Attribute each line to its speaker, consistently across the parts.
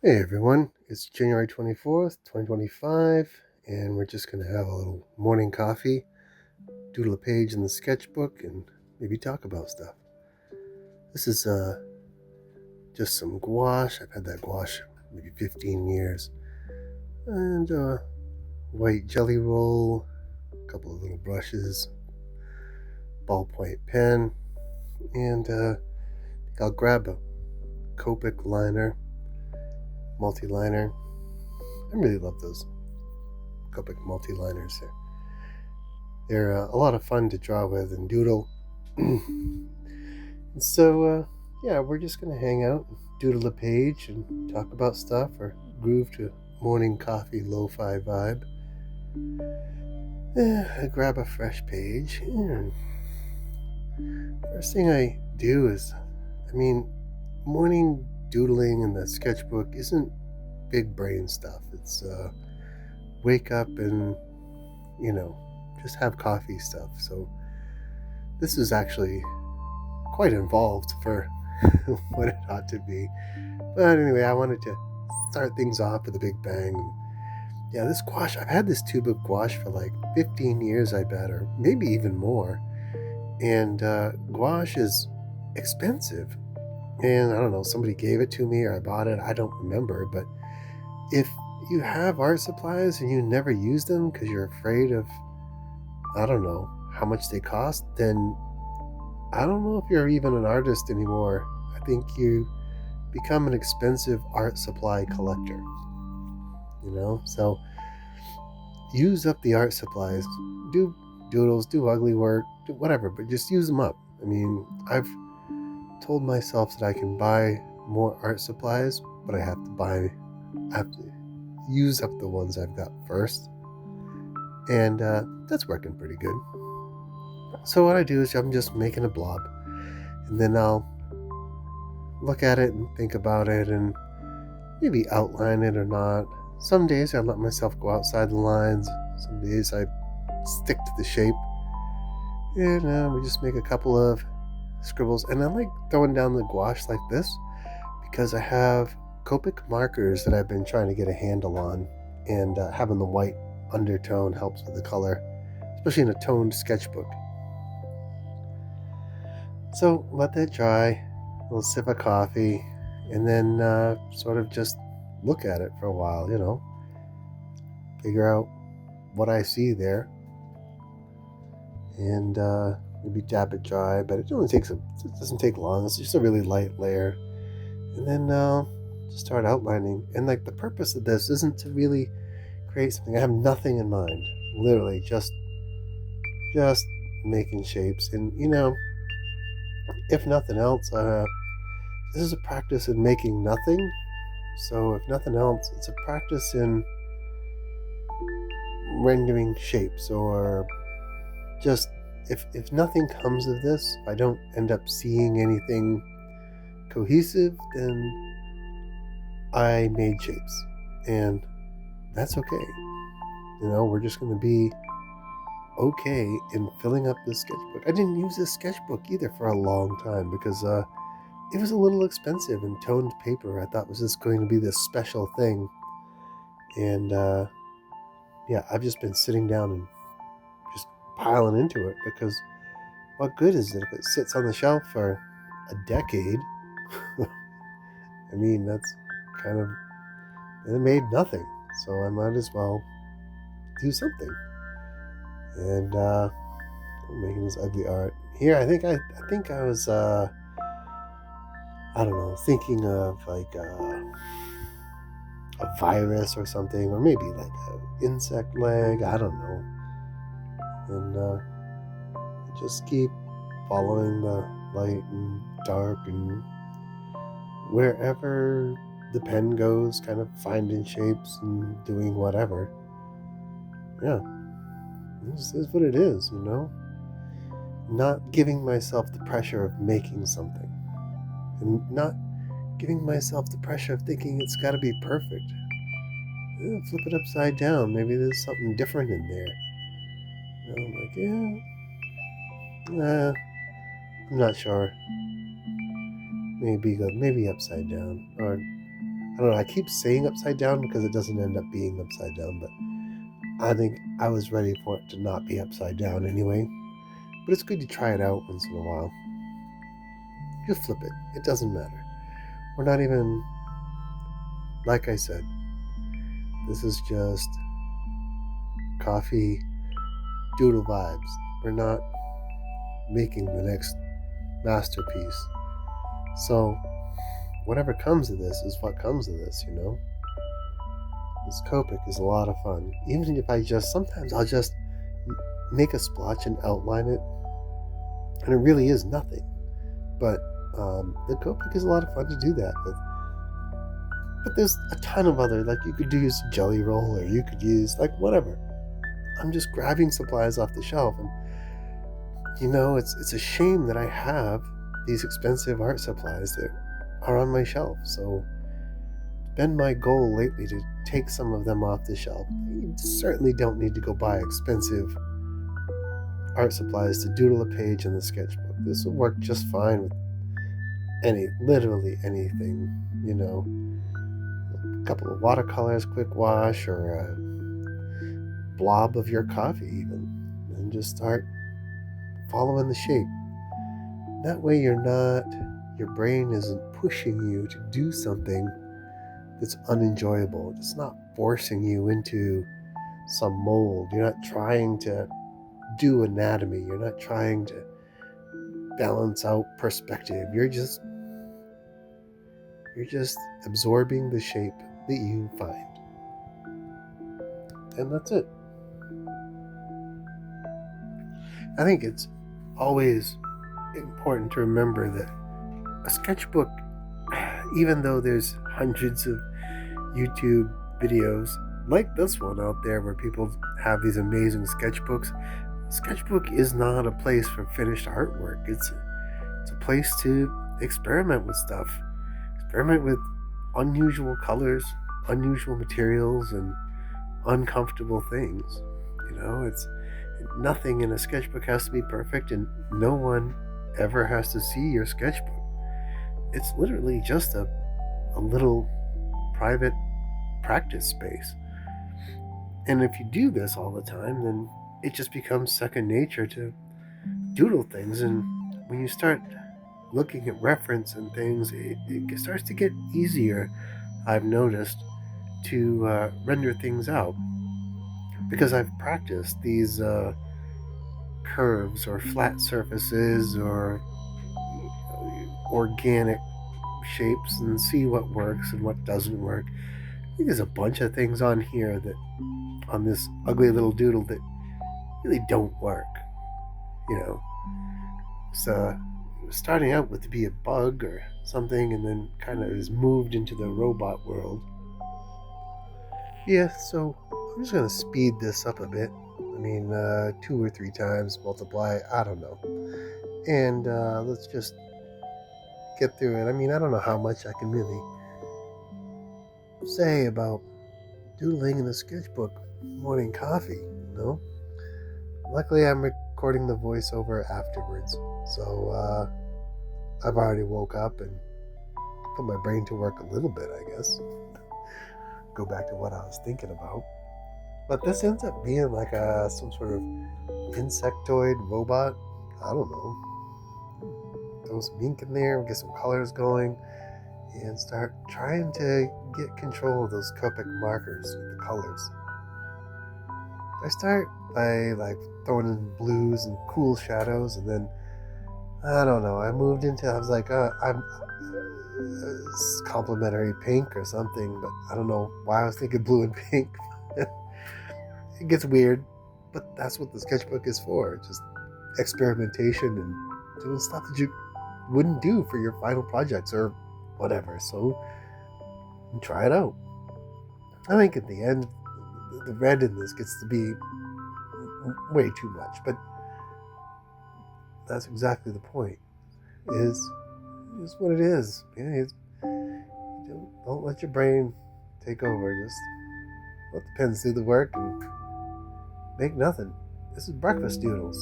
Speaker 1: Hey everyone, it's January 24th, 2025, and we're just going to have a little morning coffee, doodle a page in the sketchbook, and maybe talk about stuff. This is just some gouache. I've had that gouache maybe 15 years. And white jelly roll, a couple of little brushes, ballpoint pen, and I'll grab a Copic liner, multi-liner. I really love those Copic multi-liners. They're a lot of fun to draw with and doodle. And so, yeah, we're just going to hang out, doodle a page, and talk about stuff or groove to morning coffee lo-fi vibe. I grab a fresh page. And first thing I do is, morning doodling in the sketchbook isn't big brain stuff. It's wake up and, just have coffee stuff. So this is actually quite involved for what it ought to be. But anyway, I wanted to start things off with a big bang. Yeah, this gouache, I've had this tube of gouache for like 15 years, I bet, or maybe even more. And gouache is expensive. And I don't know, somebody gave it to me or I bought it. I don't remember. But if you have art supplies and you never use them because you're afraid of, I don't know, how much they cost, then I don't know if you're even an artist anymore. I think you become an expensive art supply collector. So use up the art supplies. Do doodles, do ugly work, do whatever, but just use them up. I've told myself that I can buy more art supplies, but I have to use up the ones I've got first. And that's working pretty good. So what I do is I'm just making a blob, and then I'll look at it and think about it and maybe outline it or not. Some days I let myself go outside the lines. Some days I stick to the shape. And we just make a couple of scribbles. And I like throwing down the gouache like this because I have Copic markers that I've been trying to get a handle on. And having the white undertone helps with the color, especially in a toned sketchbook. So let that dry, a little sip of coffee, and then sort of just look at it for a while, figure out what I see there, and maybe dab it dry, but it doesn't take long. It's just a really light layer, and then just start outlining. And like the purpose of this isn't to really create something. I have nothing in mind, literally just making shapes. And if nothing else, this is a practice in making nothing. So if nothing else, it's a practice in rendering shapes, or just if nothing comes of this, if I don't end up seeing anything cohesive, then I made shapes. And that's okay. We're just going to be okay in filling up this sketchbook. I didn't use this sketchbook either for a long time because it was a little expensive, and toned paper I thought was just going to be this special thing. And yeah, I've just been sitting down and just piling into it because what good is it if it sits on the shelf for a decade? That's kind of, it made nothing. So I might as well do something. And I'm making this ugly art here. I think I was I don't know, thinking of like a virus or something, or maybe like an insect leg. I don't know. And just keep following the light and dark, and wherever the pen goes, kind of finding shapes and doing whatever. Yeah, this is what it is, Not giving myself the pressure of making something, and not giving myself the pressure of thinking it's got to be perfect. Flip it upside down. Maybe there's something different in there. I'm like, I'm not sure. Maybe upside down, or I don't know, I keep saying upside down because it doesn't end up being upside down, but I think I was ready for it to not be upside down anyway. But it's good to try it out once in a while. Just flip it. It doesn't matter. We're not even, like I said, this is just coffee doodle vibes. We're not making the next masterpiece. So whatever comes of this is what comes of this, you know? This Copic is a lot of fun. Even if sometimes I'll just make a splotch and outline it, and it really is nothing. But the Copic is a lot of fun to do that with. But there's a ton of other, like you could use Jelly Roll, or you could use, like, whatever. I'm just grabbing supplies off the shelf, and it's a shame that I have these expensive art supplies that are on my shelf. So it's been my goal lately to take some of them off the shelf. You certainly don't need to go buy expensive art supplies to doodle a page in the sketchbook. This will work just fine with literally anything, a couple of watercolors, quick wash, or a blob of your coffee even, and just start following the shape. That way your brain isn't pushing you to do something that's unenjoyable. It's not forcing you into some mold. You're not trying to do anatomy. You're not trying to balance out perspective. You're just absorbing the shape that you find. And that's it. I think it's always important to remember that a sketchbook, even though there's hundreds of YouTube videos like this one out there where people have these amazing sketchbooks, sketchbook is not a place for finished artwork. It's a place to experiment with stuff. Experiment with unusual colors, unusual materials, and uncomfortable things. It's nothing in a sketchbook has to be perfect, and no one ever has to see your sketchbook. It's literally just a little private practice space. And if you do this all the time, then it just becomes second nature to doodle things. And when you start looking at reference and things, it starts to get easier, I've noticed, to render things out, because I've practiced these curves or flat surfaces or organic shapes and see what works and what doesn't work. I think there's a bunch of things on here on this ugly little doodle that really don't work. So it was starting out with to be a bug or something, and then kind of is moved into the robot world. Yeah, so I'm just going to speed this up a bit. 2 or 3 times, multiply, I don't know. And let's just get through it. I don't know how much I can really say about doodling in the sketchbook morning coffee, Luckily, I'm recording the voiceover afterwards. So I've already woke up and put my brain to work a little bit, I guess. Go back to what I was thinking about. But this ends up being like some sort of insectoid robot. I don't know. Throw some ink in there, get some colors going, and start trying to get control of those Copic markers with the colors. I start by throwing in blues and cool shadows, and then I don't know. I was like, I'm complementary pink or something, but I don't know why I was thinking blue and pink. It gets weird, but that's what the sketchbook is for. Just experimentation and doing stuff that you wouldn't do for your final projects or whatever. So try it out. I think at the end, the red in this gets to be way too much, but that's exactly the point. Is what it is. Don't let your brain take over. Just let the pens do the work and make nothing. This is breakfast doodles,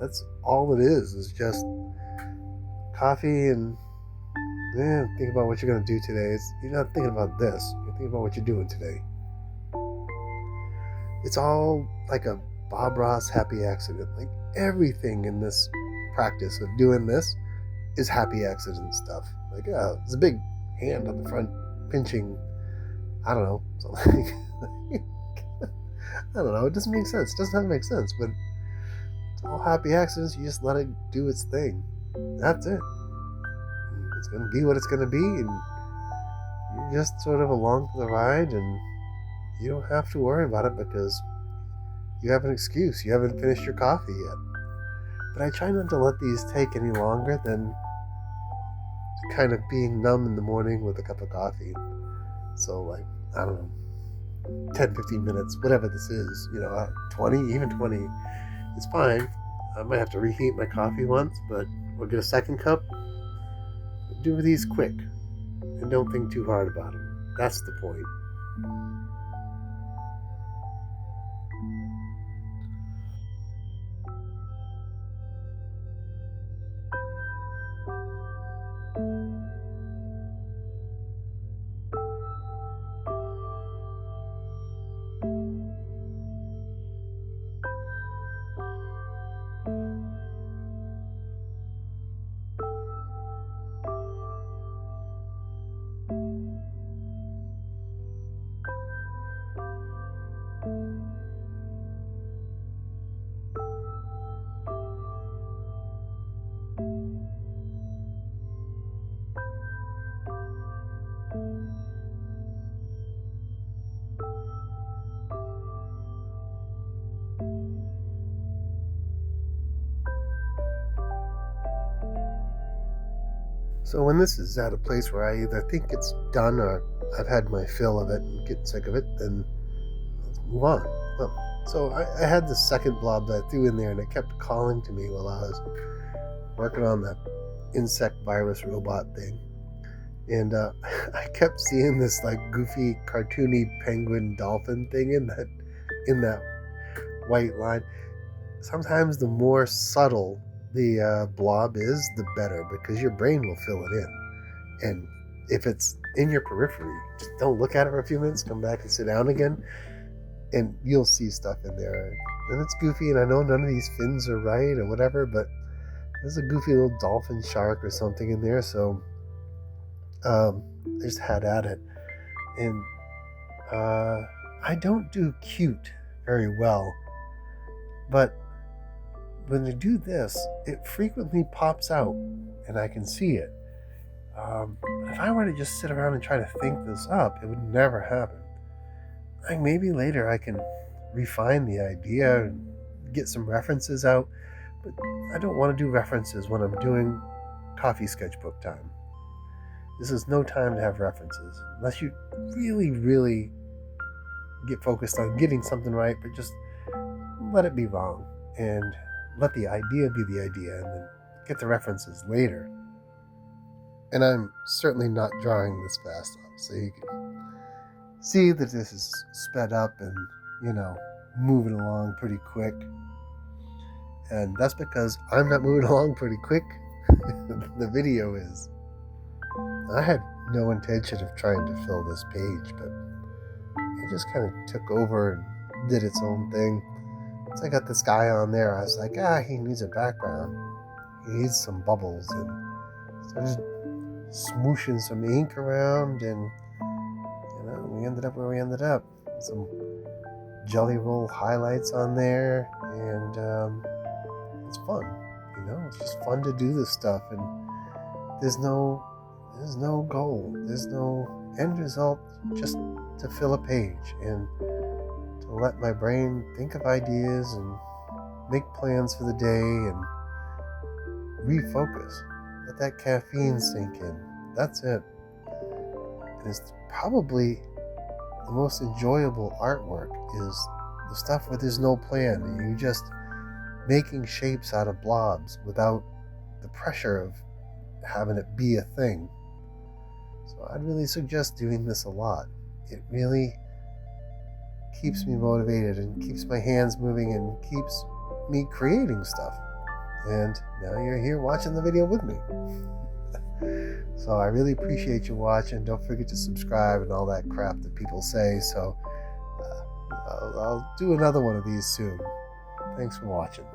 Speaker 1: That's all it is just coffee and think about what you're going to do today. You're not thinking about this. You're thinking about what you're doing today. It's all like a Bob Ross happy accident. Like everything in this practice of doing this is happy accident stuff. Like, there's a big hand on the front pinching, I don't know, something. I don't know, it doesn't make sense. It doesn't have to make sense, but it's all happy accidents. You just let it do its thing. That's it. It's going to be what it's going to be, and you're just sort of along for the ride, and you don't have to worry about it because you have an excuse. You haven't finished your coffee yet. But I try not to let these take any longer than kind of being numb in the morning with a cup of coffee. So, like, I don't know, 10, 15 minutes, whatever this is, 20, even 20, it's fine. I might have to reheat my coffee once, but we'll get a second cup. Do these quick and don't think too hard about them. That's the point. So when this is at a place where I either think it's done or I've had my fill of it and get sick of it, then let's move on. So I had the second blob that I threw in there, and it kept calling to me while I was working on that insect virus robot thing. And I kept seeing this like goofy, cartoony penguin dolphin thing in that white line. Sometimes the more subtle the blob is, the better, because your brain will fill it in. And if it's in your periphery, just don't look at it for a few minutes, come back and sit down again, and you'll see stuff in there. And it's goofy, and I know none of these fins are right or whatever, but there's a goofy little dolphin shark or something in there, so I just had at it. And I don't do cute very well, but when I do this, it frequently pops out and I can see it. If I were to just sit around and try to think this up, it would never happen. Like maybe later I can refine the idea and get some references out, but I don't want to do references when I'm doing coffee sketchbook time. This is no time to have references unless you really, really get focused on getting something right, but just let it be wrong and let the idea be the idea, and then get the references later. And I'm certainly not drawing this fast up, so you can see that this is sped up and, moving along pretty quick. And that's because I'm not moving along pretty quick. The video is. I had no intention of trying to fill this page, but it just kind of took over and did its own thing. So I got this guy on there. I was like, he needs a background. He needs some bubbles. And so just smooshing some ink around, and we ended up where we ended up. Some jelly roll highlights on there, and it's fun. It's just fun to do this stuff, and there's no goal. There's no end result, just to fill a page and to let my brain think of ideas and make plans for the day and refocus. Let that caffeine sink in. That's it. And it's probably the most enjoyable artwork is the stuff where there's no plan and you're just making shapes out of blobs without the pressure of having it be a thing. So I'd really suggest doing this a lot. It really keeps me motivated and keeps my hands moving and keeps me creating stuff. And now you're here watching the video with me. So I really appreciate you watching. Don't forget to subscribe and all that crap that people say. So I'll do another one of these soon. Thanks for watching.